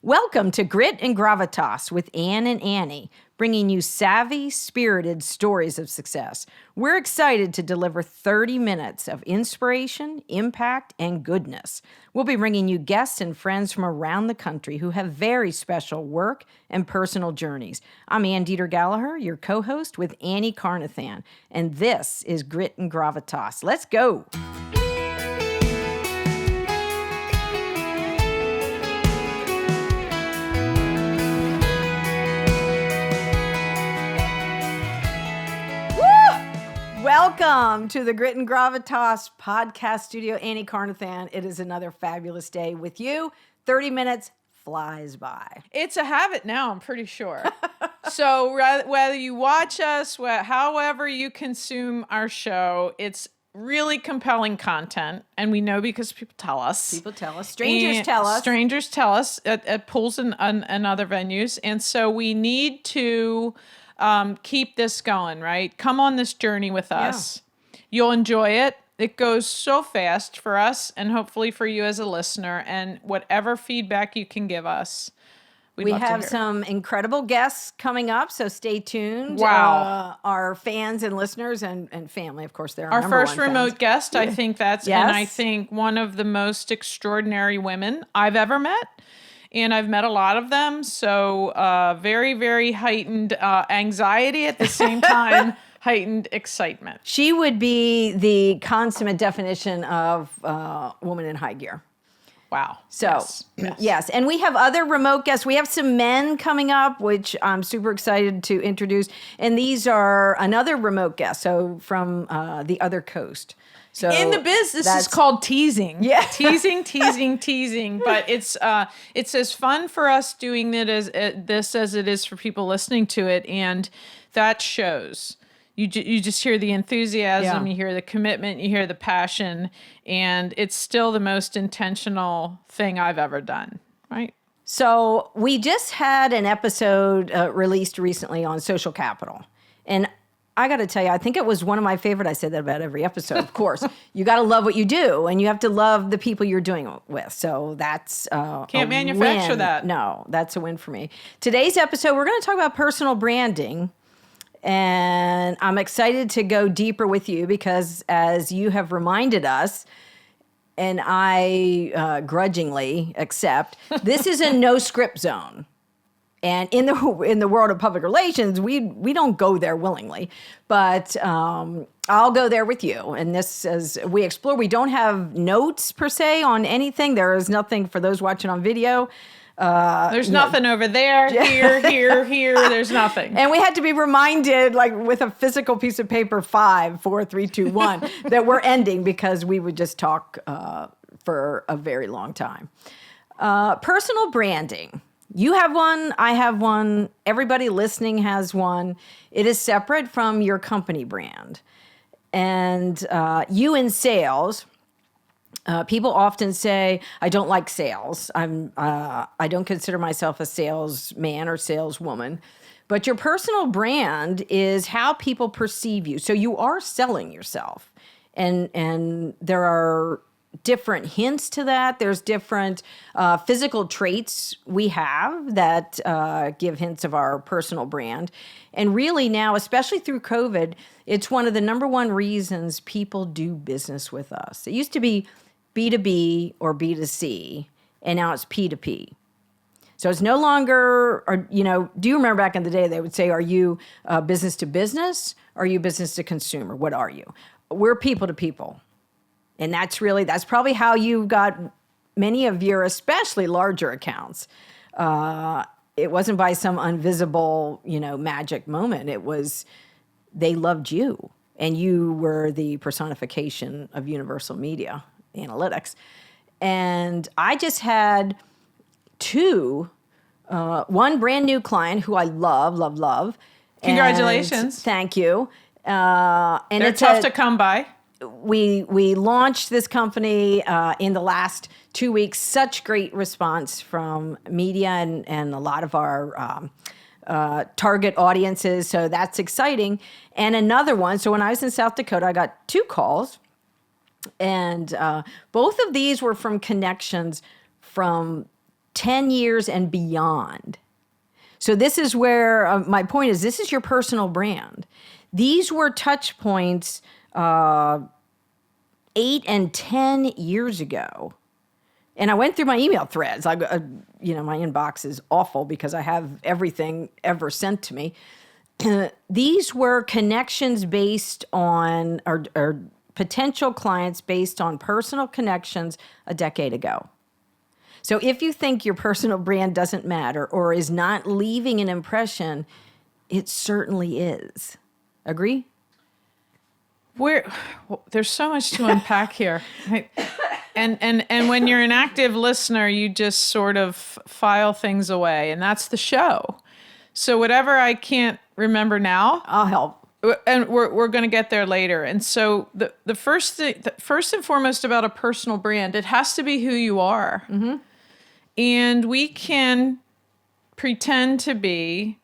Welcome to Grit and Gravitas with Ann and Annie, bringing you savvy, spirited stories of success. We're excited to deliver 30 minutes of inspiration, impact, and goodness. We'll be bringing you guests and friends from around the country who have very special work and personal journeys. I'm Ann Deeter Gallaher, your co-host with Annie Carnathan, and this is Grit and Gravitas. Let's go. Welcome to the Grit and Gravitas podcast studio. Annie Carnathan. It is another fabulous day with you. 30 minutes flies by. It's a habit now, I'm pretty sure. So whether you watch us, however you consume our show, it's really compelling content. And we know because people tell us. People tell us. Strangers tell us. Strangers tell us at pools and other venues. And so we need to keep this going, right? Come on this journey with us. Yeah. You'll enjoy it. It goes so fast for us and hopefully for you as a listener, and whatever feedback you can give us. We have some incredible guests coming up, so stay tuned. Wow. Our fans and listeners and family, of course, they're our first remote fans. Guest. I think that's, yes. And I think one of the most extraordinary women I've ever met. And I've met a lot of them, so very, very heightened anxiety at the same time, heightened excitement. She would be the consummate definition of woman in high gear. Wow. So, yes. And we have other remote guests. We have some men coming up, which I'm super excited to introduce. And these are another remote guest, so from the other coast. So in the biz, this is called teasing. Yeah. Teasing. But it's as fun for us doing it as it is for people listening to it, and that shows. You just hear the enthusiasm, You hear the commitment, you hear the passion, and it's still the most intentional thing I've ever done, right? So we just had an episode released recently on social capital, and I got to tell you, I think it was one of my favorite. I say that about every episode, of course. You got to love what you do, and you have to love the people you're doing it with. So that's can't manufacture win. that. No, that's a win for me. Today's episode, we're going to talk about personal branding, and I'm excited to go deeper with you because, as you have reminded us, and I grudgingly accept, this is a no script zone. And in the world of public relations, we don't go there willingly, but I'll go there with you. And this, as we explore, we don't have notes per se on anything. There is nothing for those watching on video. There's nothing over there, here. There's nothing. And we had to be reminded, like with a physical piece of paper, 5, 4, 3, 2, 1, that we're ending because we would just talk for a very long time. Personal branding. You have one, I have one, everybody listening has one. It is separate from your company brand. And you in sales, people often say, I don't like sales. I don't consider myself a salesman or saleswoman. But your personal brand is how people perceive you. So you are selling yourself. And there are different hints to that. There's different physical traits we have that give hints of our personal brand. And really now, especially through COVID, it's one of the number one reasons people do business with us. It used to be B2B or B2C, and now it's P2P. So it's no longer, do you remember back in the day, they would say, are you business to business? Or are you business to consumer? What are you? We're people to people. And that's probably how you got many of your, especially larger accounts. It wasn't by some invisible, magic moment. It was, they loved you, and you were the personification of universal media analytics. And I just had 2, one brand new client who I love. Congratulations. Thank you. And they're tough to come by. We launched this company in the last 2 weeks. Such great response from media and a lot of our target audiences. So that's exciting. And another one. So when I was in South Dakota, I got 2 calls. And both of these were from connections from 10 years and beyond. So this is where my point is, this is your personal brand. These were touch points 8 and 10 years ago. And I went through my email threads. My inbox is awful because I have everything ever sent to me. These were connections based on, or potential clients based on personal connections a decade ago. So if you think your personal brand doesn't matter or is not leaving an impression, it certainly is. Agree? There's so much to unpack here. Right? And when you're an active listener, you just sort of file things away, and that's the show. So whatever I can't remember now, I'll help. And we're going to get there later. And so the first and foremost about a personal brand, it has to be who you are. Mm-hmm. And we can pretend to be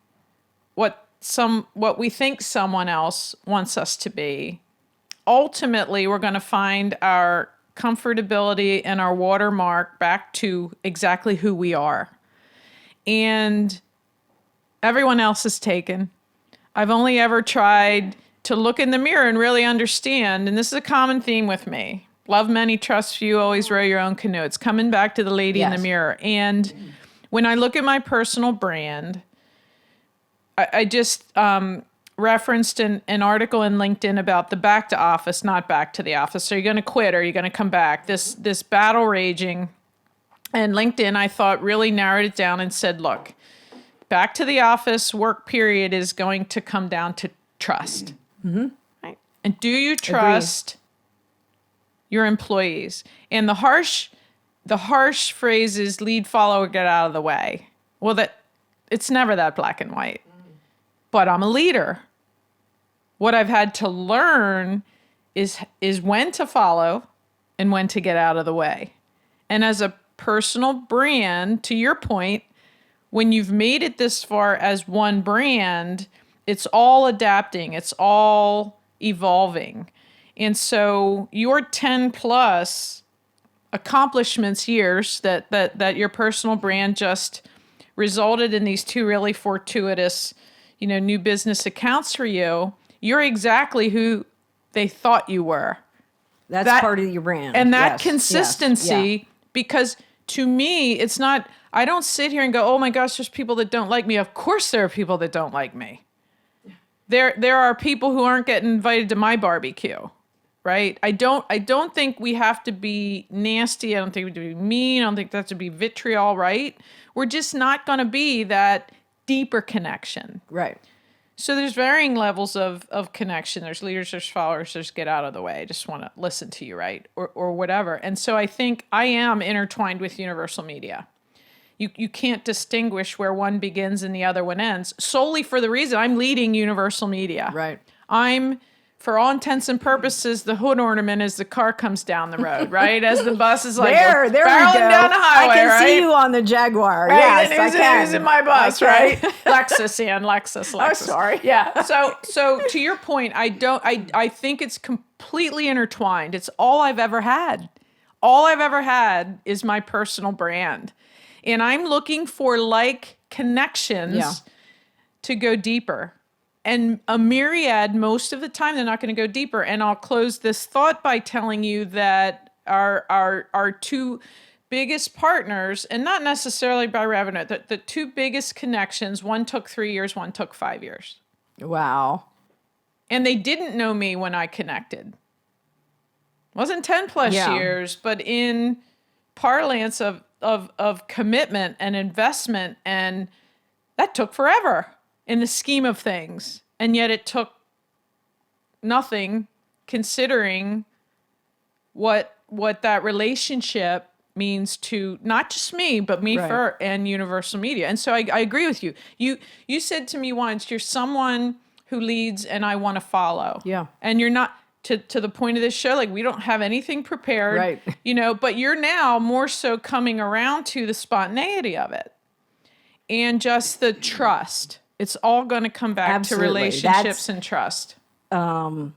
what we think someone else wants us to be. Ultimately, we're going to find our comfortability and our watermark back to exactly who we are. And everyone else is taken. I've only ever tried to look in the mirror and really understand, and this is a common theme with me. Love many, trust few, always row your own canoe. It's coming back to the lady in the mirror. And when I look at my personal brand, I just referenced an article in LinkedIn about the back to office, not back to the office. Are you going to quit or are you going to come back? This battle raging. And LinkedIn, I thought, really narrowed it down and said, look, back to the office work period is going to come down to trust. Mm-hmm. Right? And do you trust your employees? And the harsh phrase is lead, follow, or get out of the way. Well, it's never that black and white. But I'm a leader. What I've had to learn is when to follow and when to get out of the way. And as a personal brand, to your point, when you've made it this far as one brand, it's all adapting, it's all evolving. And so your 10 plus accomplishments years that your personal brand just resulted in these two really fortuitous, new business accounts for you, you're exactly who they thought you were. That's part of your brand. And that consistency, because to me, it's not, I don't sit here and go, oh my gosh, there's people that don't like me. Of course there are people that don't like me. There are people who aren't getting invited to my barbecue, right? I don't think we have to be nasty. I don't think we have to be mean. I don't think that to be vitriol, right? We're just not going to be that deeper connection. Right. So there's varying levels of connection. There's leaders, there's followers, there's get out of the way. I just want to listen to you, right? Or whatever. And so I think I am intertwined with universal media. You can't distinguish where one begins and the other one ends solely for the reason I'm leading universal media. Right. I'm, for all intents and purposes, the hood ornament as the car comes down the road, right? As the bus is like there we go. Down the highway, I can right? see you on the Jaguar. Right? Yes, I can. Who's in my bus, right? Lexus. Oh, sorry. Yeah. So to your point, I think it's completely intertwined. It's all I've ever had. All I've ever had is my personal brand. And I'm looking for like connections to go deeper. And a myriad, most of the time, they're not going to go deeper. And I'll close this thought by telling you that our two biggest partners, and not necessarily by revenue, the two biggest connections, one took 3 years, one took 5 years. Wow. And they didn't know me when I connected. It wasn't 10 plus years, but in parlance of commitment and investment, and that took forever in the scheme of things. And yet it took nothing considering what that relationship means to not just me, but me and universal media. And so I agree with you. You said to me once, you're someone who leads and I want to follow. Yeah. And you're not, to the point of this show, like we don't have anything prepared, right? But you're now more so coming around to the spontaneity of it and just the trust. It's all going to come back to relationships and trust. So I'm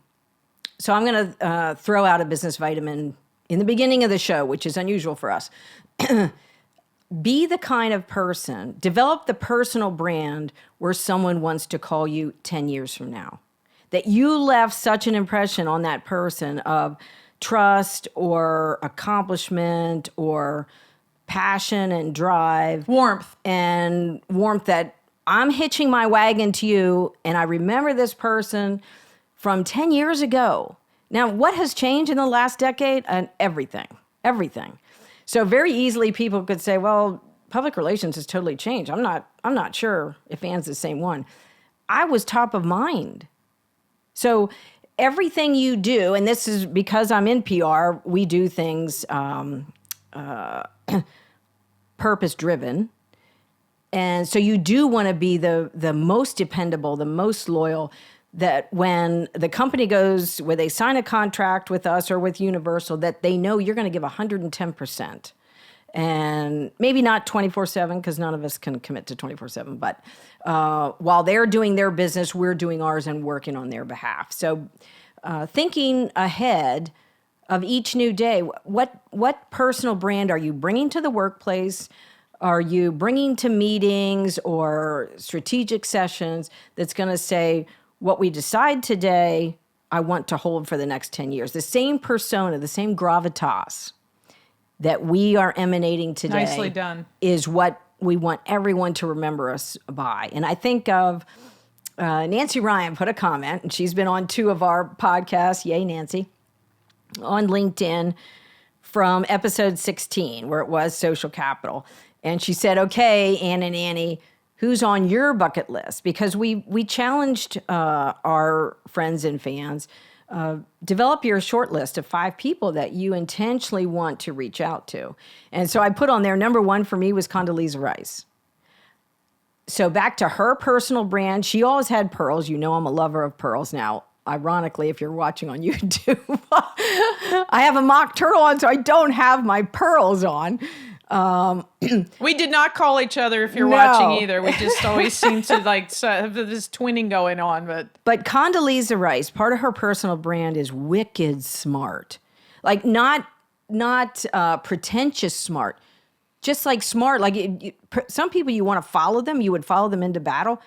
going to throw out a business vitamin in the beginning of the show, which is unusual for us. be the kind of person, develop the personal brand where someone wants to call you 10 years from now. That you left such an impression on that person of trust or accomplishment or passion and drive. Warmth. And warmth that I'm hitching my wagon to you, and I remember this person from 10 years ago. Now, what has changed in the last decade? And everything. So very easily people could say, well, public relations has totally changed. I'm not sure if Anne's the same one. I was top of mind. So everything you do, and this is because I'm in PR, we do things purpose-driven. And so you do want to be the most dependable, the most loyal, that when the company goes, where they sign a contract with us or with Universal, that they know you're going to give 110%. And maybe not 24/7, because none of us can commit to 24/7. But while they're doing their business, we're doing ours and working on their behalf. So thinking ahead of each new day, what personal brand are you bringing to the workplace? Are you bringing to meetings or strategic sessions that's going to say, what we decide today, I want to hold for the next 10 years? The same persona, the same gravitas that we are emanating today. Nicely done. Is what we want everyone to remember us by. And I think of Nancy Ryan put a comment, and she's been on 2 of our podcasts, yay Nancy, on LinkedIn from episode 16, where it was social capital. And she said, okay, Ann and Annie, who's on your bucket list? Because we challenged our friends and fans, develop your short list of 5 people that you intentionally want to reach out to. And so I put on there, number 1 for me was Condoleezza Rice. So back to her personal brand, she always had pearls. You know I'm a lover of pearls now. Ironically, if you're watching on YouTube, I have a mock turtle on, so I don't have my pearls on. We did not call each other if you're watching either. We just always seem to have this twinning going on. But Condoleezza Rice, part of her personal brand is wicked smart. Like not pretentious smart, just like smart. Like some people, you want to follow them. You would follow them into battle.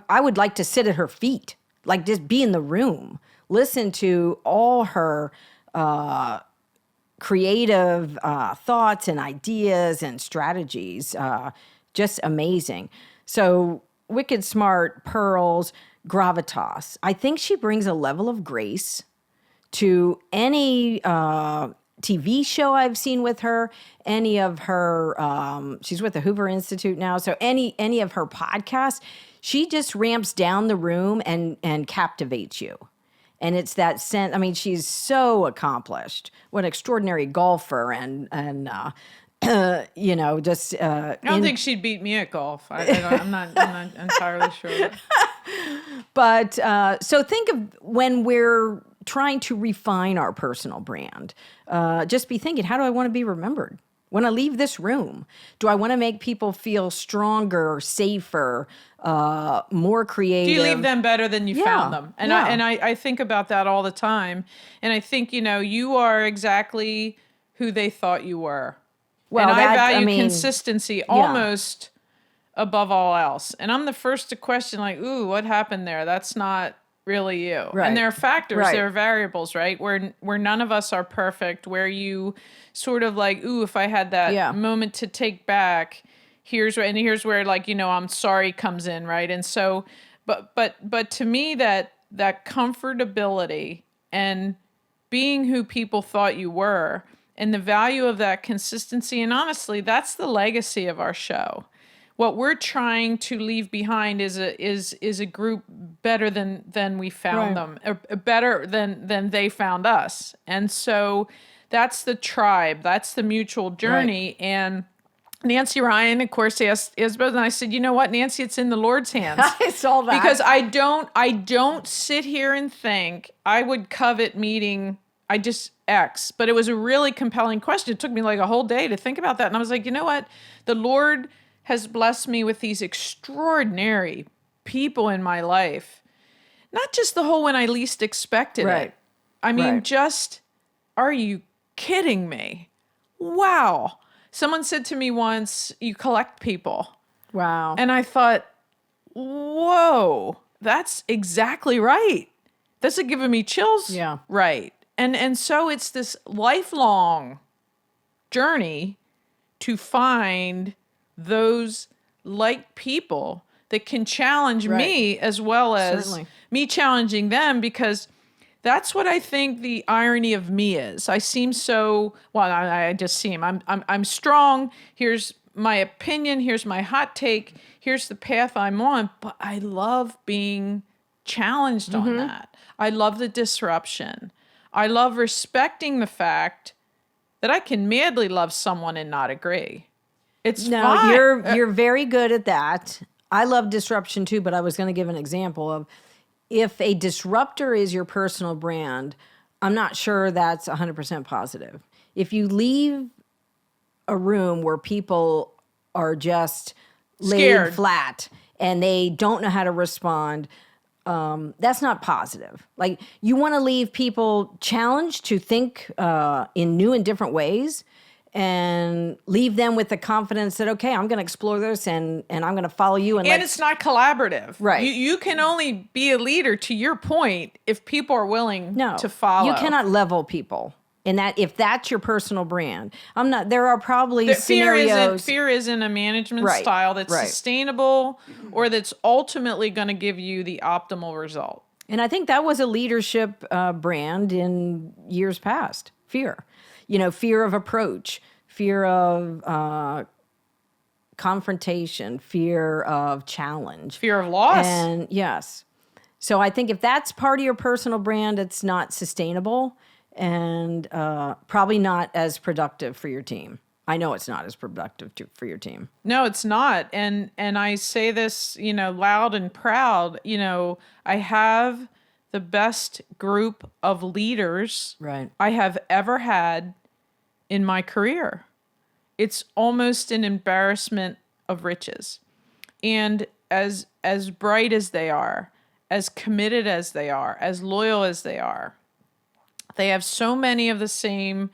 I would like to sit at her feet, like just be in the room, listen to all her creative thoughts and ideas and strategies, just amazing. So wicked smart, pearls, gravitas. I think she brings a level of grace to any TV show I've seen with her, any of her, she's with the Hoover Institute now, so any of her podcasts, she just ramps down the room and captivates you. And it's that sense. I mean, she's so accomplished. What an extraordinary golfer, and just. I don't think she'd beat me at golf. I'm not entirely sure. But so think of when we're trying to refine our personal brand. Just be thinking, how do I want to be remembered? When I leave this room, do I want to make people feel stronger, safer, more creative? Do you leave them better than you found them? And I think about that all the time. And I think, you are exactly who they thought you were. Well, and I value consistency almost above all else. And I'm the first to question, ooh, what happened there? That's not really you. Right. And there are factors, there are variables, right? Where none of us are perfect, where you sort of ooh, if I had that moment to take back, here's where I'm sorry comes in, right? And so, but to me, that comfortability and being who people thought you were, and the value of that consistency, and honestly, that's the legacy of our show. What we're trying to leave behind is a group better than we found them, or better than they found us. And so that's the tribe, that's the mutual journey. Right. And Nancy Ryan, of course, asked Isabel, and I said, you know what, Nancy, it's in the Lord's hands. I saw that. Because I don't sit here and think I would covet meeting, I just X. But it was a really compelling question. It took me a whole day to think about that. And I was like, you know what, the Lord has blessed me with these extraordinary people in my life. Not just the whole when I least expected it. I mean, just, are you kidding me? Wow. Someone said to me once, you collect people. Wow. And I thought, whoa, that's exactly right. That's giving me chills. Yeah. Right. And so it's this lifelong journey to find those like people that can challenge me as well as Certainly. me challenging them, because that's what I think the irony of me is. I seem so, well, I just seem, I'm strong. Here's my opinion. Here's my hot take. Here's the path I'm on. But I love being challenged on that. I love the disruption. I love respecting the fact that I can madly love someone and not agree. It's fine. You're very good at that. I love disruption too, but I was going to give an example of if a disruptor is your personal brand, I'm not sure that's 100% positive. If you leave a room where people are just Scared. laid flat and they don't know how to respond, that's not positive. Like, you want to leave people challenged to think in new and different ways, and leave them with the confidence that, okay, I'm going to explore this and I'm going to follow you. And it's not collaborative. Right. You can only be a leader, to your point, if people are willing to follow. You cannot level people. And that, if that's your personal brand, there are probably scenarios. Fear isn't a management style that's sustainable or that's ultimately going to give you the optimal result. And I think that was a leadership brand in years past. Fear. Fear of approach, fear of confrontation, fear of challenge. Fear of loss. And yes. So I think if that's part of your personal brand, it's not sustainable and probably not as productive for your team. I know it's not as productive for your team. No, it's not. And I say this, loud and proud. I have the best group of leaders I have ever had in my career. It's almost an embarrassment of riches. And as bright as they are, as committed as they are, as loyal as they are, they have so many of the same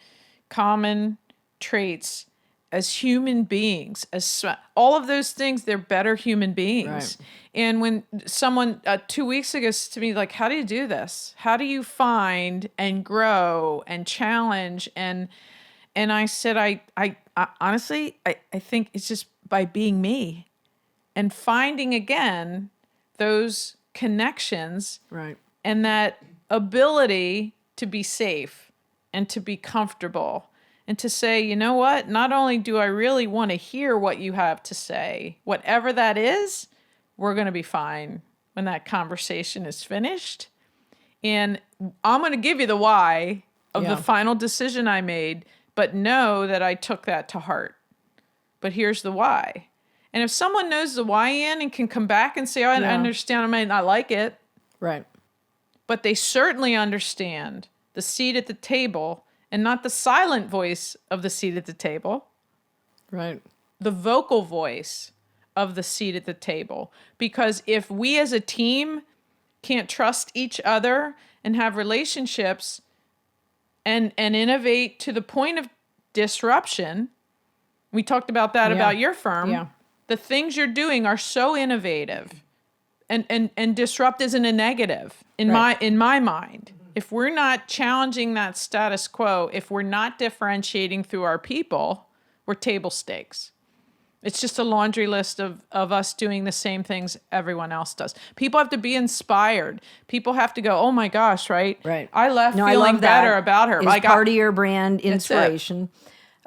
common traits as human beings, as all of those things. They're better human beings. Right. And when someone 2 weeks ago said to me, like, how do you do this? How do you find and grow and challenge? And I said, I honestly, I think it's just by being me and finding again those connections, and that ability to be safe and to be comfortable and to say, you know what, not only do I really want to hear what you have to say, whatever that is, we're going to be fine when that conversation is finished. And I'm going to give you the why of the final decision I made, but know that I took that to heart. But here's the why. And if someone knows the why in and can come back and say, oh, I understand, I might not like it. Right. But they certainly understand the seat at the table and not the silent voice of the seat at the table. Right. The vocal voice of the seat at the table. Because if we as a team can't trust each other and have relationships and innovate to the point of disruption, we talked about that about your firm. Yeah. The things you're doing are so innovative, and disrupt isn't a negative in my mind. If we're not challenging that status quo, if we're not differentiating through our people, we're table stakes. It's just a laundry list of us doing the same things everyone else does. People have to be inspired. People have to go, oh my gosh, right? Right. I left feeling better about her. It's part of your brand inspiration.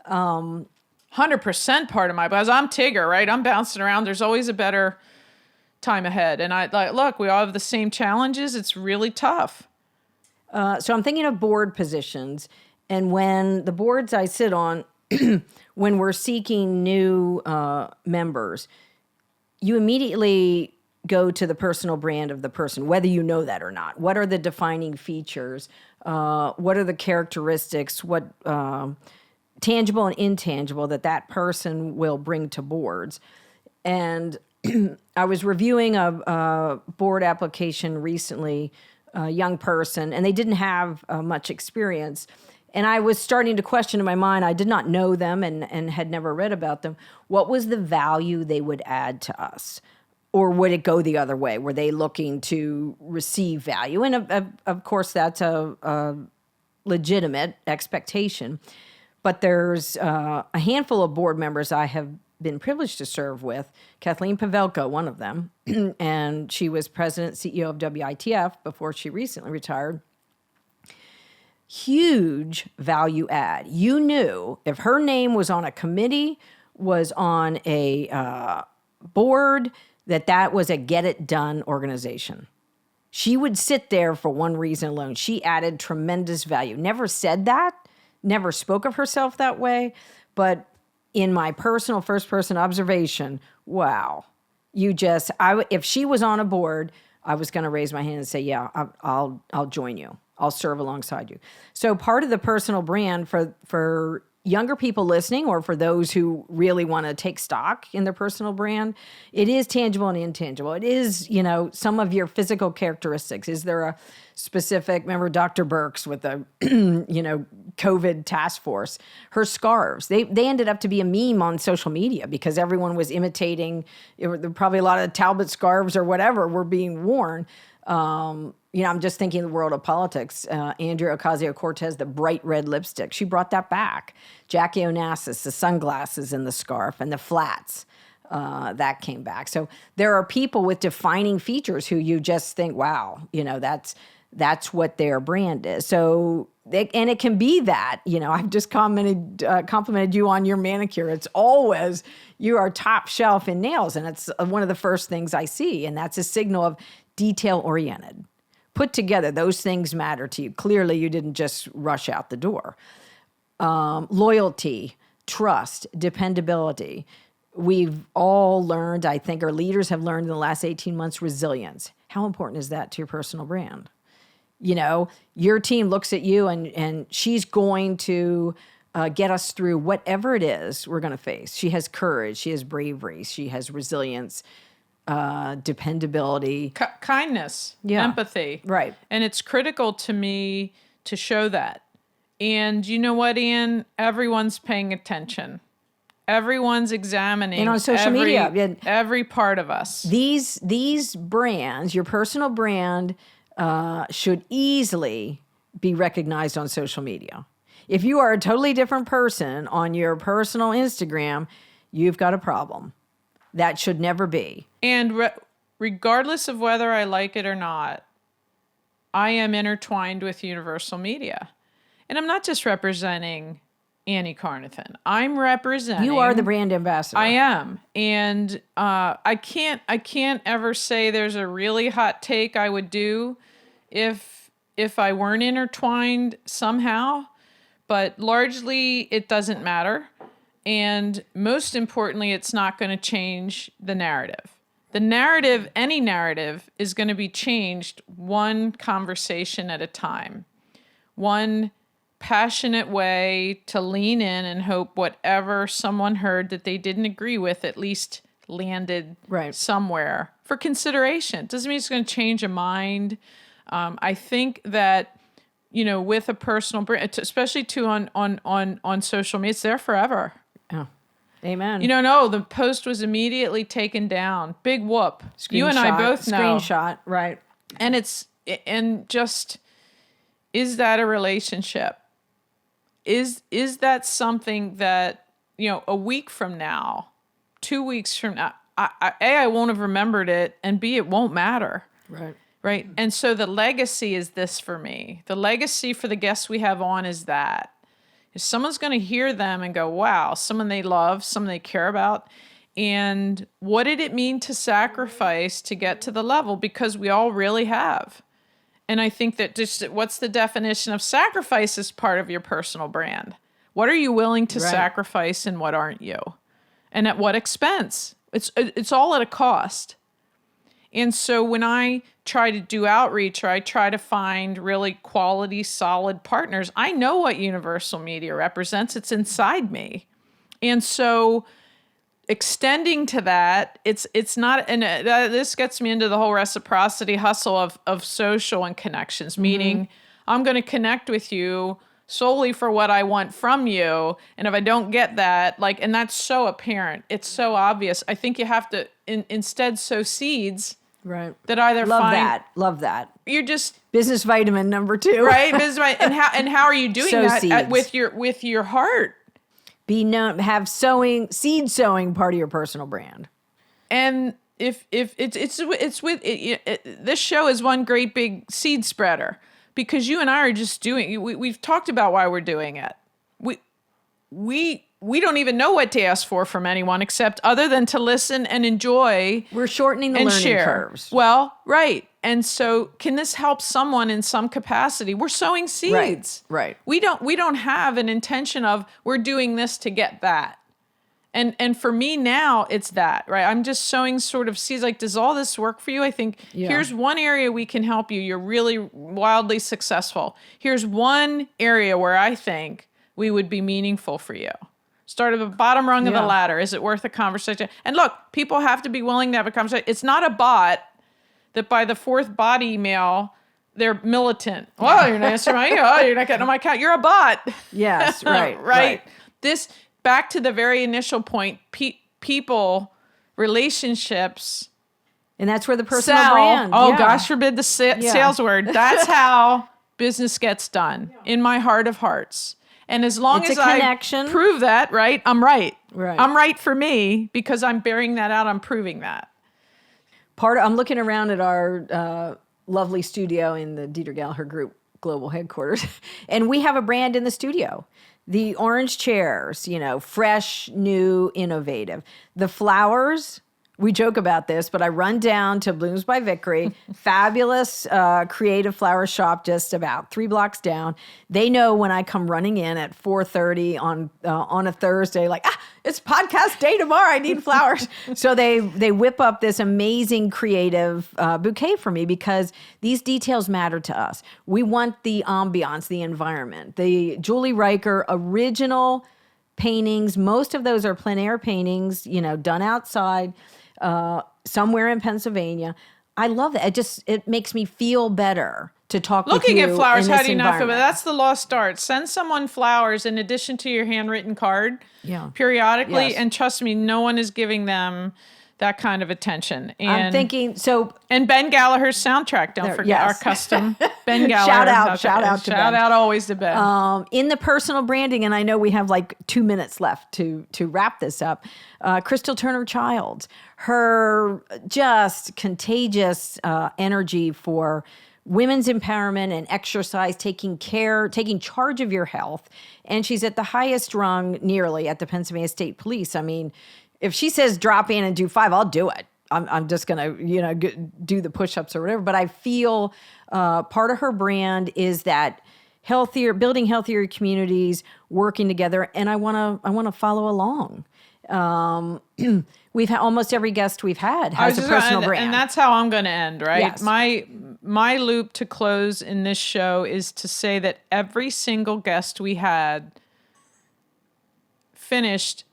100% part of my buzz. I'm Tigger, right? I'm bouncing around. There's always a better time ahead. And look, we all have the same challenges. It's really tough. So I'm thinking of board positions. And when the boards I sit on, when we're seeking new members, you immediately go to the personal brand of the person, whether you know that or not. What are the defining features? What are the characteristics? What tangible and intangible that person will bring to boards? And I was reviewing a board application recently, a young person, and they didn't have much experience. And I was starting to question in my mind, I did not know them and had never read about them. What was the value they would add to us? Or would it go the other way? Were they looking to receive value? And of course, that's a legitimate expectation. But there's a handful of board members I have been privileged to serve with. Kathleen Pavelka, one of them, and she was president, CEO of WITF before she recently retired. Huge value add. You knew if her name was on a committee, was on a board, that was a get-it-done organization. She would sit there for one reason alone. She added tremendous value. Never said that, never spoke of herself that way, but in my personal first-person observation, wow. If she was on a board, I was going to raise my hand and say, yeah, I'll join you. I'll serve alongside you. So part of the personal brand for younger people listening, or for those who really want to take stock in their personal brand, it is tangible and intangible. It is, some of your physical characteristics. Is there a specific, remember Dr. Birx with the, COVID task force, her scarves, they ended up to be a meme on social media because everyone was imitating, probably a lot of Talbot scarves or whatever were being worn. I'm just thinking the world of politics. Andrea Ocasio-Cortez, the bright red lipstick, she brought that back. Jackie Onassis, the sunglasses and the scarf and the flats, that came back. So there are people with defining features who you just think, wow, that's what their brand is. So, and it can be that, I've just complimented you on your manicure. It's always, you are top shelf in nails. And it's one of the first things I see. And that's a signal of detail-oriented. Put together, those things matter to you. Clearly, you didn't just rush out the door. Loyalty, trust, dependability. We've all learned, I think our leaders have learned in the last 18 months, resilience. How important is that to your personal brand? Your team looks at you and she's going to get us through whatever it is we're going to face. She has courage. She has bravery. She has resilience. Dependability, kindness, empathy. Right. And it's critical to me to show that. And you know what, Ian? Everyone's paying attention. Everyone's examining. And on social media. Every part of us. These brands, your personal brand, should easily be recognized on social media. If you are a totally different person on your personal Instagram, you've got a problem. That should never be. And regardless of whether I like it or not, I am intertwined with Universal Media. And I'm not just representing Annie Carnathan. I'm representing... You are the brand ambassador. I am. And I can't ever say there's a really hot take I would do if I weren't intertwined somehow. But largely, it doesn't matter. And most importantly, it's not going to change the narrative. The narrative, any narrative, is going to be changed one conversation at a time. One passionate way to lean in and hope whatever someone heard that they didn't agree with at least landed somewhere for consideration. Doesn't mean it's going to change a mind. I think that, with a personal brand, especially too on social media, it's there forever. Oh, amen. No, the post was immediately taken down. Big whoop. You and I both know. Screenshot, right. And is that a relationship? Is that something that, a week from now, 2 weeks from now, I won't have remembered it, and B, it won't matter. Right. Right. And so the legacy is this for me. The legacy for the guests we have on is that. If someone's going to hear them and go, wow, someone they love, someone they care about, and what did it mean to sacrifice to get to the level? Because we all really have. And I think that just what's the definition of sacrifice as part of your personal brand? What are you willing to sacrifice and what aren't you? And at what expense? It's all at a cost. And so when I try to do outreach or I try to find really quality, solid partners, I know what Universal Media represents. It's inside me. And so extending to that, it's not, and this gets me into the whole reciprocity hustle of social and connections, meaning I'm going to connect with you solely for what I want from you. And if I don't get that, like, and that's so apparent, it's so obvious. I think you have to instead sow seeds. Right. That either Love that. You're just business vitamin number 2. right. Business vitamin, and how are you doing Sow that seeds. with your heart? Be known. Have seed sowing part of your personal brand. And if it's with this show is one great big seed spreader, because you and I are just doing. We've talked about why we're doing it. We don't even know what to ask for from anyone except other than to listen and enjoy. We're shortening the and learning share. curves. Well, right. And so can this help someone in some capacity? We're sowing seeds. Right. We don't have an intention of we're doing this to get that. And for me now, it's that, right? I'm just sowing sort of seeds. Like, does all this work for you? I think here's one area we can help you. You're really wildly successful. Here's one area where I think we would be meaningful for you. Start at the bottom rung of the ladder. Is it worth a conversation? And look, people have to be willing to have a conversation. It's not a bot that by the 4th bot email, they're militant. Well, you're not answering my email. Oh, you're not getting on my account. You're a bot. Yes, right. right. This, back to the very initial point, people, relationships. And that's where the personal sell. brand. Oh, gosh forbid the sales word. That's how business gets done in my heart of hearts. And as long as I prove that, right, I'm right. Right. I'm right for me because I'm bearing that out. I'm proving that. I'm looking around at our lovely studio in the Deeter Gallaher Group global headquarters, and we have a brand in the studio. The orange chairs, fresh, new, innovative. The flowers, we joke about this, but I run down to Blooms by Vickery, fabulous creative flower shop just about 3 blocks down. They know when I come running in at 4:30 on a Thursday, like, it's podcast day tomorrow, I need flowers. So they whip up this amazing creative bouquet for me because these details matter to us. We want the ambiance, the environment. The Julie Riker original paintings, most of those are plein air paintings, done outside. Somewhere in Pennsylvania. I love that. It makes me feel better to talk with you. Looking at flowers, in how this do you not feel better? environment. That's the lost art. Send someone flowers in addition to your handwritten card periodically. Yes. And trust me, no one is giving them that kind of attention. And I'm thinking, so... And Ben Gallaher's soundtrack, don't forget our custom. Ben Gallaher. Shout out to Ben. Shout out always to Ben. In the personal branding, and I know we have like 2 minutes left to wrap this up, Crystal Turner Childs, her just contagious energy for women's empowerment and exercise, taking charge of your health. And she's at the highest rung nearly at the Pennsylvania State Police. I mean, if she says drop in and do 5, I'll do it. I'm just going to, do the push-ups or whatever. But I feel part of her brand is that building healthier communities, working together. And I want to follow along. We've had almost every guest we've had has a personal brand. And that's how I'm going to end, right? Yes. My loop to close in this show is to say that every single guest we had finished,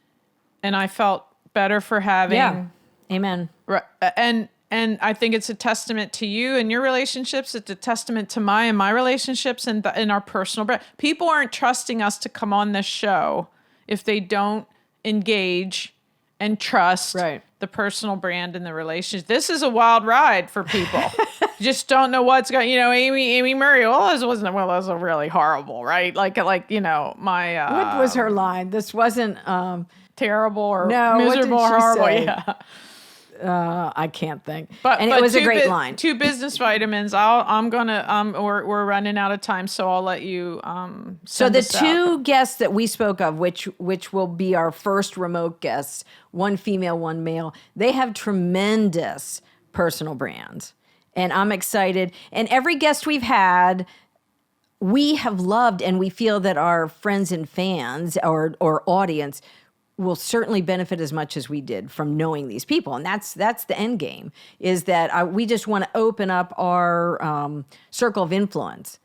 and I felt better for having. Yeah. Amen. And I think it's a testament to you and your relationships. It's a testament to my relationships and our personal brand. People aren't trusting us to come on this show if they don't engage and trust the personal brand and the relationship. This is a wild ride for people. You just don't know what's going. Amy Murray. This was really horrible, right? Like my. What was her line? This wasn't terrible or no, miserable what did or she horrible. say? Yeah. I can't think. But it was a great line. 2 business vitamins. We're running out of time, so I'll let you. So the send us 2 out. guests that we spoke of, which will be our first remote guests, 1 female, 1 male, they have tremendous personal brands, and I'm excited. And every guest we've had, we have loved, and we feel that our friends and fans or audience will certainly benefit as much as we did from knowing these people. And that's the end game, is that we just want to open up our circle of influence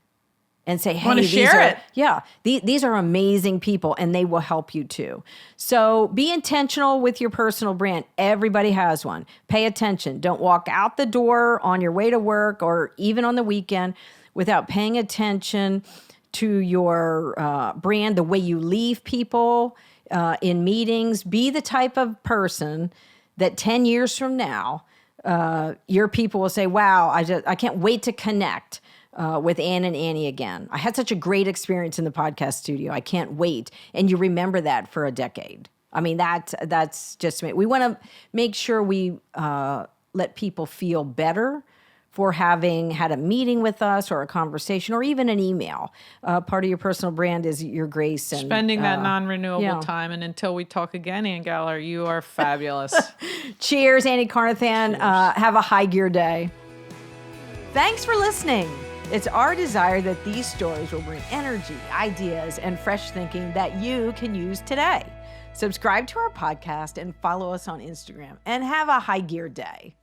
and say, hey, these are amazing people, and they will help you too. So be intentional with your personal brand. Everybody has one. Pay attention. Don't walk out the door on your way to work or even on the weekend without paying attention to your brand, the way you leave people in meetings. Be the type of person that 10 years from now, your people will say, wow, I can't wait to connect with Ann and Annie again. I had such a great experience in the podcast studio. I can't wait. And you remember that for a decade. I mean, that's just me. We want to make sure we let people feel better for having had a meeting with us or a conversation or even an email. Part of your personal brand is your grace. And spending that non-renewable time. And until we talk again, Ann Gallaher, you are fabulous. Cheers, Annie Carnathan. Have a high gear day. Thanks for listening. It's our desire that these stories will bring energy, ideas, and fresh thinking that you can use today. Subscribe to our podcast and follow us on Instagram, and have a high gear day.